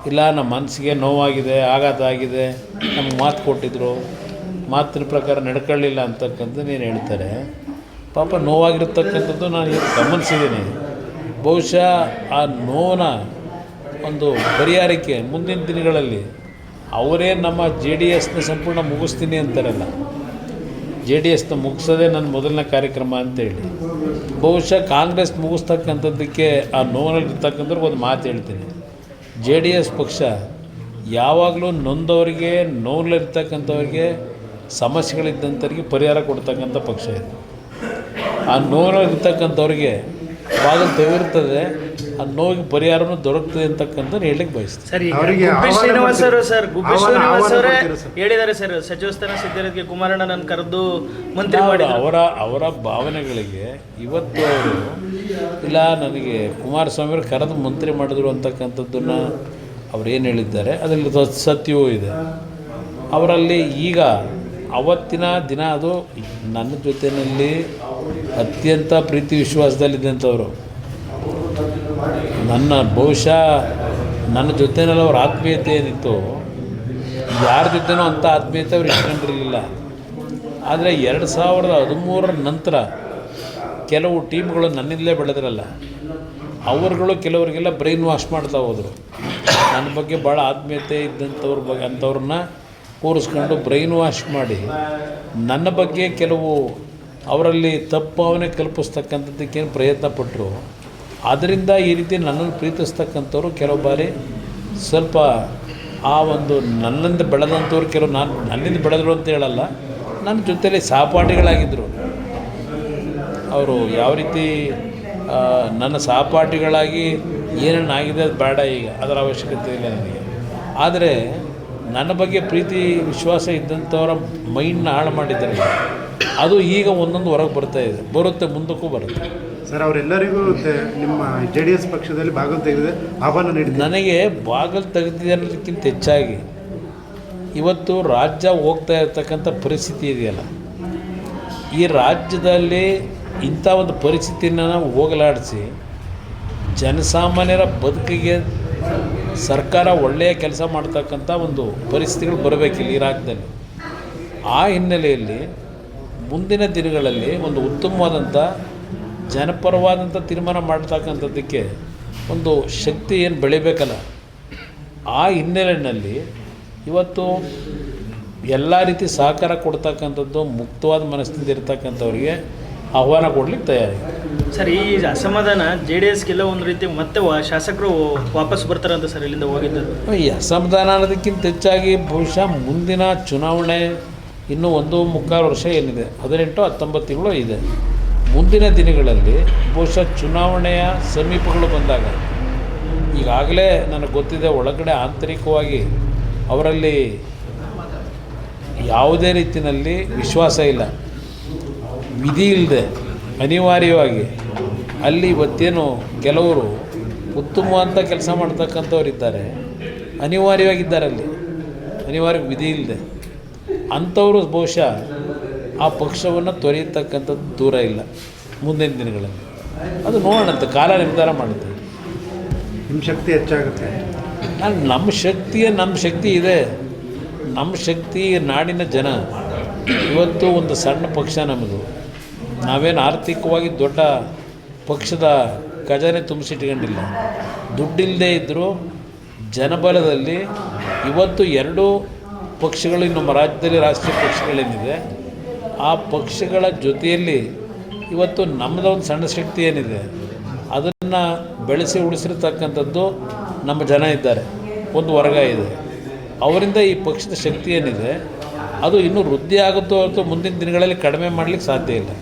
ಇಲ್ಲ ನಮ್ಮ ಮನಸ್ಸಿಗೆ ನೋವಾಗಿದೆ, ಆಘಾತ ಆಗಿದೆ, ನಮ್ಗೆ ಮಾತು ಕೊಟ್ಟಿದ್ರು, ಮಾತಿನ ಪ್ರಕಾರ ನಡ್ಕೊಳ್ಳಿಲ್ಲ ಅಂತಕ್ಕಂಥದ್ದು ನೀನು ಹೇಳ್ತಾರೆ. ಪಾಪ ನೋವಾಗಿರ್ತಕ್ಕಂಥದ್ದು ನಾನು ಗಮನಿಸಿದ್ದೀನಿ. ಬಹುಶಃ ಆ ನೋವನ್ನ ಒಂದು ಪರಿಹಾರಕ್ಕೆ ಮುಂದಿನ ದಿನಗಳಲ್ಲಿ ಅವರೇ ನಮ್ಮ JDSನ ಸಂಪೂರ್ಣ ಮುಗಿಸ್ತೀನಿ ಅಂತಾರಲ್ಲ, JDSನ ಮುಗಿಸೋದೇ ನನ್ನ ಮೊದಲನೇ ಕಾರ್ಯಕ್ರಮ ಅಂತೇಳಿ. ಬಹುಶಃ ಕಾಂಗ್ರೆಸ್ ಮುಗಿಸ್ತಕ್ಕಂಥದ್ದಕ್ಕೆ ಆ ನೋವಲ್ಲಿರ್ತಕ್ಕಂಥವ್ರಿಗೆ ಒಂದು ಮಾತು ಹೇಳ್ತೀನಿ. JDS ಪಕ್ಷ ಯಾವಾಗಲೂ ನೊಂದವರಿಗೆ, ನೋವಲ್ಲಿರ್ತಕ್ಕಂಥವ್ರಿಗೆ, ಸಮಸ್ಯೆಗಳಿದ್ದಂಥವ್ರಿಗೆ ಪರಿಹಾರ ಕೊಡ್ತಕ್ಕಂಥ ಪಕ್ಷ ಇದೆ. ಆ ನೋವಲ್ಲಿರ್ತಕ್ಕಂಥವ್ರಿಗೆ ಬಾಗಿಲು ತೆಗೆದಿರ್ತದೆ, ಆ ನೋವಿಗೆ ಪರಿಹಾರನೂ ದೊರಕ್ತದೆ ಅಂತಕ್ಕಂಥ ಹೇಳಲಿಕ್ಕೆ ಬಯಸ್ತೀನಿ. ಸರ್, ಗುಬ್ಬಿ ಶ್ರೀನಿವಾಸ್ ಅವರೇ ಹೇಳಿದ್ದಾರೆ ಸರ್, ಸಚಿವ ಸ್ಥಾನ ಸಿದ್ಧರಿಗೆ ಕುಮಾರಣ್ಣನನ್ನು ಕರೆದು ಮಂತ್ರಿ ಮಾಡಿ. ಅವರ ಭಾವನೆಗಳಿಗೆ ಇವತ್ತು ಅವರು ಇಲ್ಲ ನನಗೆ ಕುಮಾರಸ್ವಾಮಿಯವರು ಕರೆದು ಮಂತ್ರಿ ಮಾಡಿದ್ರು ಅಂತಕ್ಕಂಥದ್ದನ್ನು ಅವ್ರು ಏನು ಹೇಳಿದ್ದಾರೆ ಅದರಲ್ಲಿ ಸತ್ಯವೂ ಇದೆ. ಅವರಲ್ಲಿ ಈಗ ಅವತ್ತಿನ ದಿನ ಅದು ನನ್ನ ಜೊತೆಯಲ್ಲಿ ಅತ್ಯಂತ ಪ್ರೀತಿ ವಿಶ್ವಾಸದಲ್ಲಿದ್ದಂಥವ್ರು, ನನ್ನ ಬಹುಶಃ ನನ್ನ ಜೊತೆಯಲ್ಲಿ ಅವ್ರ ಆತ್ಮೀಯತೆ ಏನಿತ್ತು, ಯಾರ ಜೊತೆನೂ ಅಂಥ ಆತ್ಮೀಯತೆ ಅವ್ರು ಇಟ್ಕೊಂಡಿರಲಿಲ್ಲ. ಆದರೆ 2013 ನಂತರ ಕೆಲವು ಟೀಮ್ಗಳು ನನ್ನಿಂದಲೇ ಬೆಳೆದ್ರಲ್ಲ, ಅವರುಗಳು ಕೆಲವರಿಗೆಲ್ಲ ಬ್ರೈನ್ ವಾಶ್ ಮಾಡ್ತಾ ಹೋದರು. ನನ್ನ ಬಗ್ಗೆ ಭಾಳ ಆತ್ಮೀಯತೆ ಇದ್ದಂಥವ್ರ ಬಗ್ಗೆ ಅಂಥವ್ರನ್ನ ಕೂರಿಸ್ಕೊಂಡು ಬ್ರೈನ್ ವಾಶ್ ಮಾಡಿ ನನ್ನ ಬಗ್ಗೆ ಕೆಲವು ಅವರಲ್ಲಿ ತಪ್ಪು ಭಾವನೆ ಕಲ್ಪಿಸ್ತಕ್ಕಂಥದ್ದಕ್ಕೇನು ಪ್ರಯತ್ನ ಪಟ್ಟರು. ಅದರಿಂದ ಈ ರೀತಿ ನನ್ನನ್ನು ಪ್ರೀತಿಸ್ತಕ್ಕಂಥವ್ರು ಕೆಲವು ಬಾರಿ ಸ್ವಲ್ಪ ಆ ಒಂದು ನನ್ನಿಂದ ಬೆಳೆದಂಥವ್ರು ಕೆಲವು ನನ್ನಿಂದ ಬೆಳೆದರು ಅಂತ ಹೇಳಲ್ಲ, ನನ್ನ ಜೊತೆಯಲ್ಲಿ ಸಹಪಾಠಿಗಳಾಗಿದ್ದರು. ಅವರು ಯಾವ ರೀತಿ ನನ್ನ ಸಹಪಾಠಿಗಳಾಗಿ ಏನೇನಾಗಿದೆ ಅದು ಬೇಡ, ಈಗ ಅದರ ಅವಶ್ಯಕತೆ ಇಲ್ಲ ನನಗೆ. ಆದರೆ ನನ್ನ ಬಗ್ಗೆ ಪ್ರೀತಿ ವಿಶ್ವಾಸ ಇದ್ದಂಥವರ ಮೈಂಡ್ನ ಹಾಳು ಮಾಡಿದ್ದಾರೆ. ಅದು ಈಗ ಒಂದೊಂದು ಹೊರಗೆ ಬರುತ್ತೆ, ಮುಂದಕ್ಕೂ ಬರುತ್ತೆ. ಸರ್, ಅವರೆಲ್ಲರಿಗೂ ನಿಮ್ಮ JDS ಪಕ್ಷದಲ್ಲಿ ಬಾಗಿಲು ತೆಗೆದಿದೆ, ಆಹ್ವಾನ ನೀಡಿದೆ. ನನಗೆ ಬಾಗಿಲು ತೆಗೆದಿದೆ ಅನ್ನೋದಕ್ಕಿಂತ ಹೆಚ್ಚಾಗಿ ಇವತ್ತು ರಾಜ್ಯ ಹೋಗ್ತಾ ಇರ್ತಕ್ಕಂಥ ಪರಿಸ್ಥಿತಿ ಇದೆಯಲ್ಲ, ಈ ರಾಜ್ಯದಲ್ಲಿ ಇಂಥ ಒಂದು ಪರಿಸ್ಥಿತಿಯನ್ನು ನಾವು ಹೋಗಲಾಡಿಸಿ ಜನಸಾಮಾನ್ಯರ ಬದುಕಿಗೆ ಸರ್ಕಾರ ಒಳ್ಳೆಯ ಕೆಲಸ ಮಾಡ್ತಕ್ಕಂಥ ಒಂದು ಪರಿಸ್ಥಿತಿಗಳು ಬರಬೇಕಿಲ್ಲ ಈ ರಾಜ್ಯದಲ್ಲಿ. ಆ ಹಿನ್ನೆಲೆಯಲ್ಲಿ ಮುಂದಿನ ದಿನಗಳಲ್ಲಿ ಒಂದು ಉತ್ತಮವಾದಂಥ ಜನಪರವಾದಂಥ ತೀರ್ಮಾನ ಮಾಡ್ತಕ್ಕಂಥದ್ದಕ್ಕೆ ಒಂದು ಶಕ್ತಿ ಏನು ಬೆಳಿಬೇಕಲ್ಲ, ಆ ಹಿನ್ನೆಲೆಯಲ್ಲಿ ಇವತ್ತು ಎಲ್ಲ ರೀತಿ ಸಹಕಾರ ಕೊಡ್ತಕ್ಕಂಥದ್ದು ಮುಕ್ತವಾದ ಮನಸ್ಸಿನಿಂದ ಇರ್ತಕ್ಕಂಥವ್ರಿಗೆ ಆಹ್ವಾನ ಕೊಡ್ಲಿಕ್ಕೆ ತಯಾರಿದೆ. ಸರ್, ಈ ಅಸಮಾಧಾನ JDSಗೆಲ್ಲ ಒಂದು ರೀತಿ ಮತ್ತೆ ಶಾಸಕರು ವಾಪಸ್ ಬರ್ತಾರಂತ ಸರ್ ಇಲ್ಲಿಂದ ಹೋಗಿದ್ದರು. ಈ ಅಸಮಾಧಾನ ಅನ್ನೋದಕ್ಕಿಂತ ಹೆಚ್ಚಾಗಿ ಬಹುಶಃ ಮುಂದಿನ ಚುನಾವಣೆ ಇನ್ನೂ 1.25 ವರ್ಷ ಏನಿದೆ, 18-19 ತಿಂಗಳು ಇದೆ. ಮುಂದಿನ ದಿನಗಳಲ್ಲಿ ಬಹುಶಃ ಚುನಾವಣೆಯ ಸಮೀಪಗಳು ಬಂದಾಗ ಈಗಾಗಲೇ ನನಗೆ ಗೊತ್ತಿದೆ, ಒಳಗಡೆ ಆಂತರಿಕವಾಗಿ ಅವರಲ್ಲಿ ಯಾವುದೇ ರೀತಿಯಲ್ಲಿ ವಿಶ್ವಾಸ ಇಲ್ಲ, ವಿಧಿ ಇಲ್ಲದೆ ಅನಿವಾರ್ಯವಾಗಿ ಅಲ್ಲಿ ಇವತ್ತೇನು ಕೆಲವರು ಉತ್ತಮವಾದಂಥ ಕೆಲಸ ಮಾಡ್ತಕ್ಕಂಥವ್ರು ಅನಿವಾರ್ಯವಾಗಿದ್ದಾರೆ, ಅಲ್ಲಿ ಅನಿವಾರ್ಯ ವಿಧಿ ಇಲ್ಲದೆ ಅಂಥವರು ಬಹುಶಃ ಆ ಪಕ್ಷವನ್ನು ತೊರೆಯತಕ್ಕಂಥದ್ದು ದೂರ ಇಲ್ಲ. ಮುಂದಿನ ದಿನಗಳಲ್ಲಿ ಅದು ನೋಡೋಣಂತ ಕಾಲ ನಿರ್ಧಾರ ಮಾಡುತ್ತೆ. ನಿಮ್ಮ ಶಕ್ತಿ ಹೆಚ್ಚಾಗುತ್ತೆ. ನಮ್ಮ ಶಕ್ತಿ ಇದೆ. ನಮ್ಮ ಶಕ್ತಿ ನಾಡಿನ ಜನ. ಇವತ್ತು ಒಂದು ಸಣ್ಣ ಪಕ್ಷ ನಮ್ಮದು, ನಾವೇನು ಆರ್ಥಿಕವಾಗಿ ದೊಡ್ಡ ಪಕ್ಷದ ಖಜಾನೆ ತುಂಬಿಸಿಟ್ಕೊಂಡಿಲ್ಲ. ದುಡ್ಡಿಲ್ಲದೆ ಇದ್ದರೂ ಜನಬಲದಲ್ಲಿ ಇವತ್ತು 2 ಪಕ್ಷಗಳು ನಮ್ಮ ರಾಜ್ಯದಲ್ಲಿ ರಾಷ್ಟ್ರೀಯ ಪಕ್ಷಗಳೇನಿದೆ, ಆ ಪಕ್ಷಗಳ ಜೊತೆಯಲ್ಲಿ ಇವತ್ತು ನಮ್ಮದು ಒಂದು ಸಣ್ಣ ಶಕ್ತಿ ಏನಿದೆ ಅದನ್ನು ಬೆಳೆಸಿ ಉಳಿಸಿರ್ತಕ್ಕಂಥದ್ದು ನಮ್ಮ ಜನ ಇದ್ದಾರೆ, ಒಂದು ವರ್ಗ ಇದೆ. ಅವರಿಂದ ಈ ಪಕ್ಷದ ಶಕ್ತಿ ಏನಿದೆ ಅದು ಇನ್ನೂ ವೃದ್ಧಿ ಆಗುತ್ತೋ ಹೊರತು ಮುಂದಿನ ದಿನಗಳಲ್ಲಿ ಕಡಿಮೆ ಮಾಡಲಿಕ್ಕೆ ಸಾಧ್ಯ ಇಲ್ಲ.